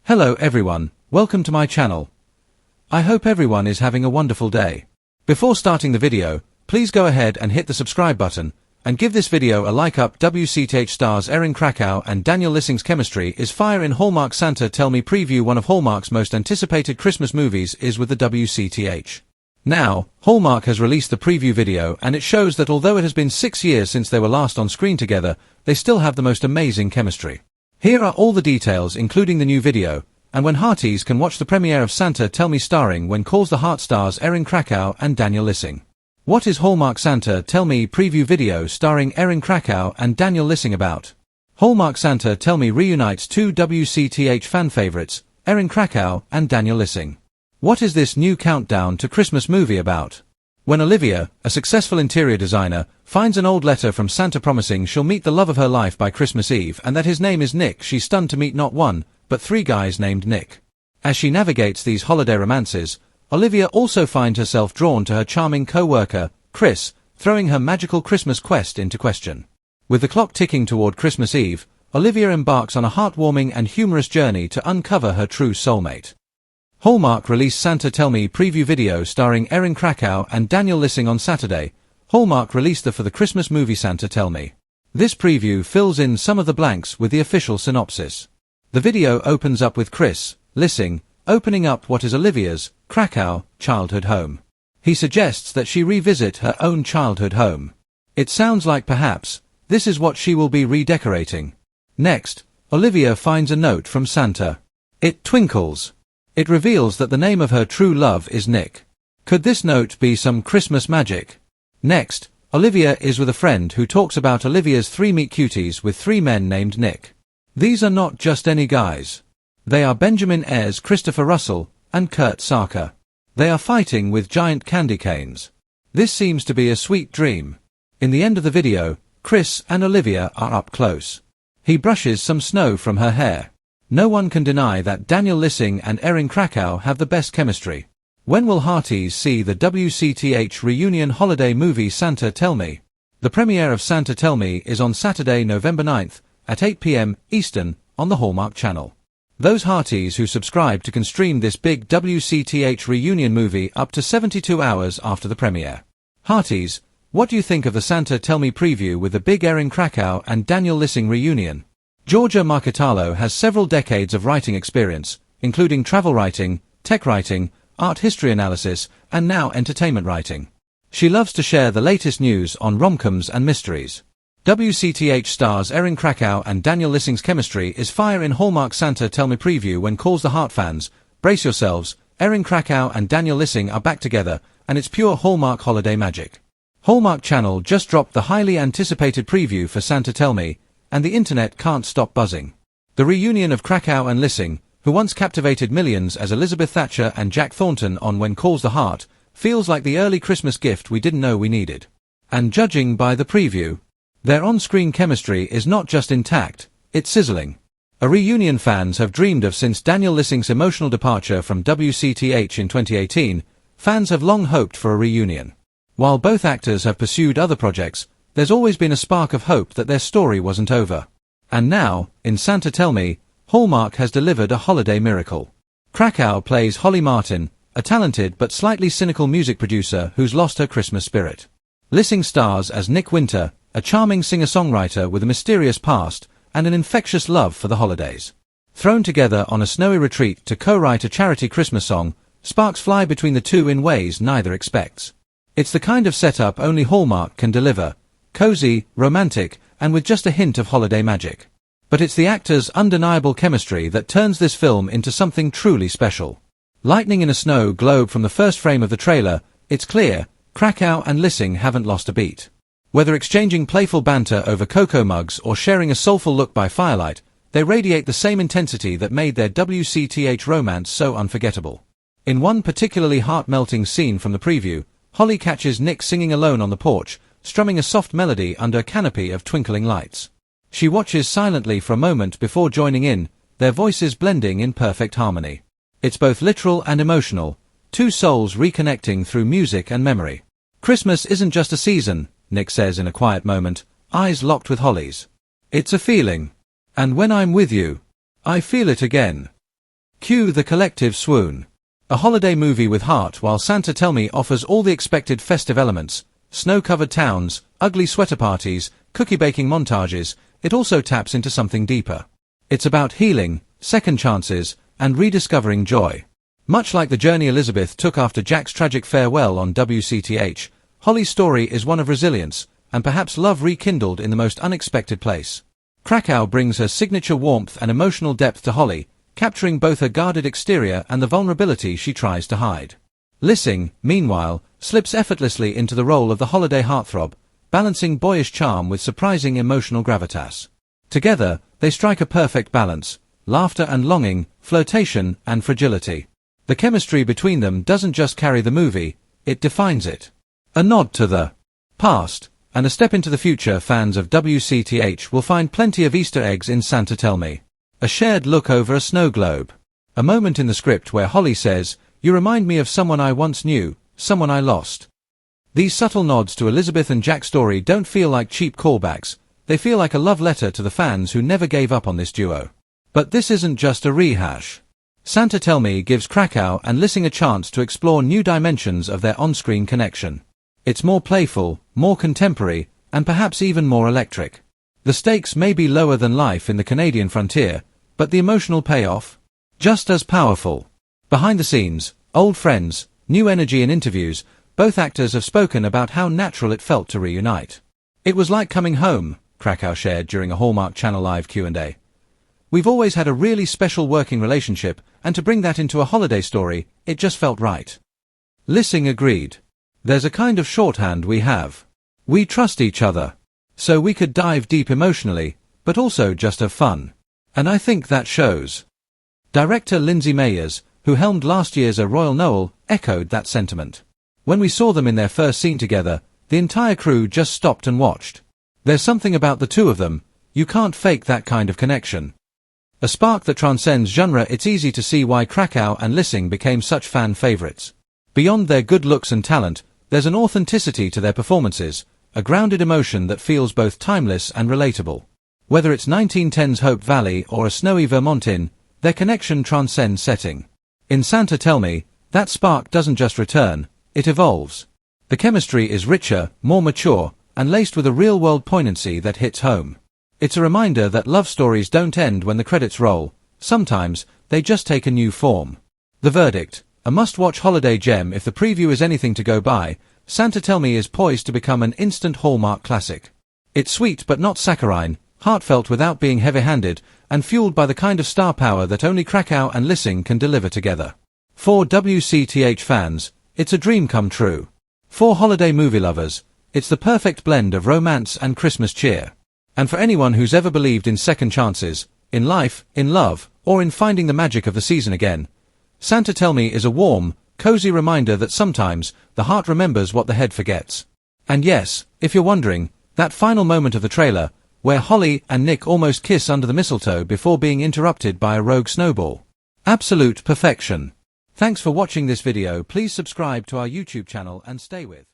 Hello everyone, welcome to my channel. I hope everyone is having a wonderful day. Before starting the video, please go ahead and hit the subscribe button, and give this video a like up. WCTH stars Erin Krakow and Daniel Lissing's chemistry is fire in Hallmark Santa Tell Me preview. One of Hallmark's most anticipated Christmas movies is with the WCTH. Now, Hallmark has released the preview video and it shows that although it has been 6 years since they were last on screen together, they still have the most amazing chemistry. Here are all the details including the new video, and when Hearties can watch the premiere of Santa Tell Me starring When Calls the Heart stars Erin Krakow and Daniel Lissing. What is Hallmark Santa Tell Me preview video starring Erin Krakow and Daniel Lissing about? Hallmark Santa Tell Me reunites two WCTH fan favorites, Erin Krakow and Daniel Lissing. What is this new countdown to Christmas movie about? When Olivia, a successful interior designer, finds an old letter from Santa promising she'll meet the love of her life by Christmas Eve and that his name is Nick, she's stunned to meet not one, but 3 guys named Nick. As she navigates these holiday romances, Olivia also finds herself drawn to her charming co-worker, Chris, throwing her magical Christmas quest into question. With the clock ticking toward Christmas Eve, Olivia embarks on a heartwarming and humorous journey to uncover her true soulmate. Hallmark released Santa Tell Me preview video starring Erin Krakow and Daniel Lissing on Saturday. Hallmark released for the Christmas movie Santa Tell Me. This preview fills in some of the blanks with the official synopsis. The video opens up with Chris, Lissing, opening up what is Olivia's, Krakow, childhood home. He suggests that she revisit her own childhood home. It sounds like perhaps this is what she will be redecorating. Next, Olivia finds a note from Santa. It twinkles. It reveals that the name of her true love is Nick. Could this note be some Christmas magic? Next, Olivia is with a friend who talks about Olivia's 3 meet cuties with 3 men named Nick. These are not just any guys. They are Benjamin Ayres, Christopher Russell, and Kurt Sarker. They are fighting with giant candy canes. This seems to be a sweet dream. In the end of the video, Chris and Olivia are up close. He brushes some snow from her hair. No one can deny that Daniel Lissing and Erin Krakow have the best chemistry. When will Hearties see the WCTH reunion holiday movie Santa Tell Me? The premiere of Santa Tell Me is on Saturday, November 9th, at 8 p.m. Eastern, on the Hallmark Channel. Those Hearties who subscribe can stream this big WCTH reunion movie up to 72 hours after the premiere. Hearties, what do you think of the Santa Tell Me preview with the big Erin Krakow and Daniel Lissing reunion? Georgia Marketalo has several decades of writing experience, including travel writing, tech writing, art history analysis, and now entertainment writing. She loves to share the latest news on rom-coms and mysteries. WCTH stars Erin Krakow and Daniel Lissing's chemistry is fire in Hallmark Santa Tell Me preview. When Calls the Heart fans, brace yourselves, Erin Krakow and Daniel Lissing are back together, and it's pure Hallmark holiday magic. Hallmark Channel just dropped the highly anticipated preview for Santa Tell Me, and the internet can't stop buzzing. The reunion of Krakow and Lissing, who once captivated millions as Elizabeth Thatcher and Jack Thornton on When Calls the Heart, feels like the early Christmas gift we didn't know we needed. And judging by the preview, their on-screen chemistry is not just intact, it's sizzling. A reunion fans have dreamed of since Daniel Lissing's emotional departure from WCTH in 2018, fans have long hoped for a reunion. While both actors have pursued other projects, there's always been a spark of hope that their story wasn't over. And now, in Santa Tell Me, Hallmark has delivered a holiday miracle. Krakow plays Holly Martin, a talented but slightly cynical music producer who's lost her Christmas spirit. Lissing stars as Nick Winter, a charming singer-songwriter with a mysterious past and an infectious love for the holidays. Thrown together on a snowy retreat to co-write a charity Christmas song, sparks fly between the two in ways neither expects. It's the kind of setup only Hallmark can deliver. Cozy, romantic, and with just a hint of holiday magic. But it's the actors' undeniable chemistry that turns this film into something truly special. Lightning in a snow globe from the first frame of the trailer, it's clear, Krakow and Lissing haven't lost a beat. Whether exchanging playful banter over cocoa mugs or sharing a soulful look by firelight, they radiate the same intensity that made their WCTH romance so unforgettable. In one particularly heart-melting scene from the preview, Holly catches Nick singing alone on the porch, strumming a soft melody under a canopy of twinkling lights. She watches silently for a moment before joining in, their voices blending in perfect harmony. It's both literal and emotional, two souls reconnecting through music and memory. Christmas isn't just a season, Nick says in a quiet moment, eyes locked with Holly's. It's a feeling. And when I'm with you, I feel it again. Cue the collective swoon. A holiday movie with heart. While Santa Tell Me offers all the expected festive elements, snow-covered towns, ugly sweater parties, cookie-baking montages, it also taps into something deeper. It's about healing, second chances, and rediscovering joy. Much like the journey Elizabeth took after Jack's tragic farewell on WCTH, Holly's story is one of resilience, and perhaps love rekindled in the most unexpected place. Krakow brings her signature warmth and emotional depth to Holly, capturing both her guarded exterior and the vulnerability she tries to hide. Lissing, meanwhile, slips effortlessly into the role of the holiday heartthrob, balancing boyish charm with surprising emotional gravitas. Together, they strike a perfect balance: laughter and longing, flirtation and fragility. The chemistry between them doesn't just carry the movie, it defines it. A nod to the past, and a step into the future. Fans of WCTH will find plenty of Easter eggs in Santa Tell Me. A shared look over a snow globe. A moment in the script where Holly says, "You remind me of someone I once knew, someone I lost." These subtle nods to Elizabeth and Jack's story don't feel like cheap callbacks, they feel like a love letter to the fans who never gave up on this duo. But this isn't just a rehash. Santa Tell Me gives Krakow and Lissing a chance to explore new dimensions of their on-screen connection. It's more playful, more contemporary, and perhaps even more electric. The stakes may be lower than life in the Canadian frontier, but the emotional payoff? Just as powerful. Behind the scenes, old friends, new energy in interviews, both actors have spoken about how natural it felt to reunite. "It was like coming home," Krakow shared during a Hallmark Channel live Q&A. "We've always had a really special working relationship, and to bring that into a holiday story, it just felt right." Lissing agreed. "There's a kind of shorthand we have. We trust each other. So we could dive deep emotionally, but also just have fun. And I think that shows." Director Lindsay Mayers, who helmed last year's A Royal Noel, echoed that sentiment. "When we saw them in their first scene together, the entire crew just stopped and watched. There's something about the two of them, you can't fake that kind of connection. A spark that transcends genre." It's easy to see why Krakow and Lissing became such fan favorites. Beyond their good looks and talent, there's an authenticity to their performances, a grounded emotion that feels both timeless and relatable. Whether it's 1910's Hope Valley or a snowy Vermont inn, their connection transcends setting. In Santa Tell Me, that spark doesn't just return, it evolves. The chemistry is richer, more mature, and laced with a real-world poignancy that hits home. It's a reminder that love stories don't end when the credits roll, sometimes they just take a new form. The verdict: a must-watch holiday gem. If the preview is anything to go by, Santa Tell Me is poised to become an instant Hallmark classic. It's sweet but not saccharine, heartfelt without being heavy-handed, and fueled by the kind of star power that only Krakow and Lissing can deliver together. For WCTH fans, it's a dream come true. For holiday movie lovers, it's the perfect blend of romance and Christmas cheer. And for anyone who's ever believed in second chances, in life, in love, or in finding the magic of the season again, Santa Tell Me is a warm, cozy reminder that sometimes the heart remembers what the head forgets. And yes, if you're wondering, that final moment of the trailer, where Holly and Nick almost kiss under the mistletoe before being interrupted by a rogue snowball. Absolute perfection. Thanks for watching this video. Please subscribe to our YouTube channel and stay with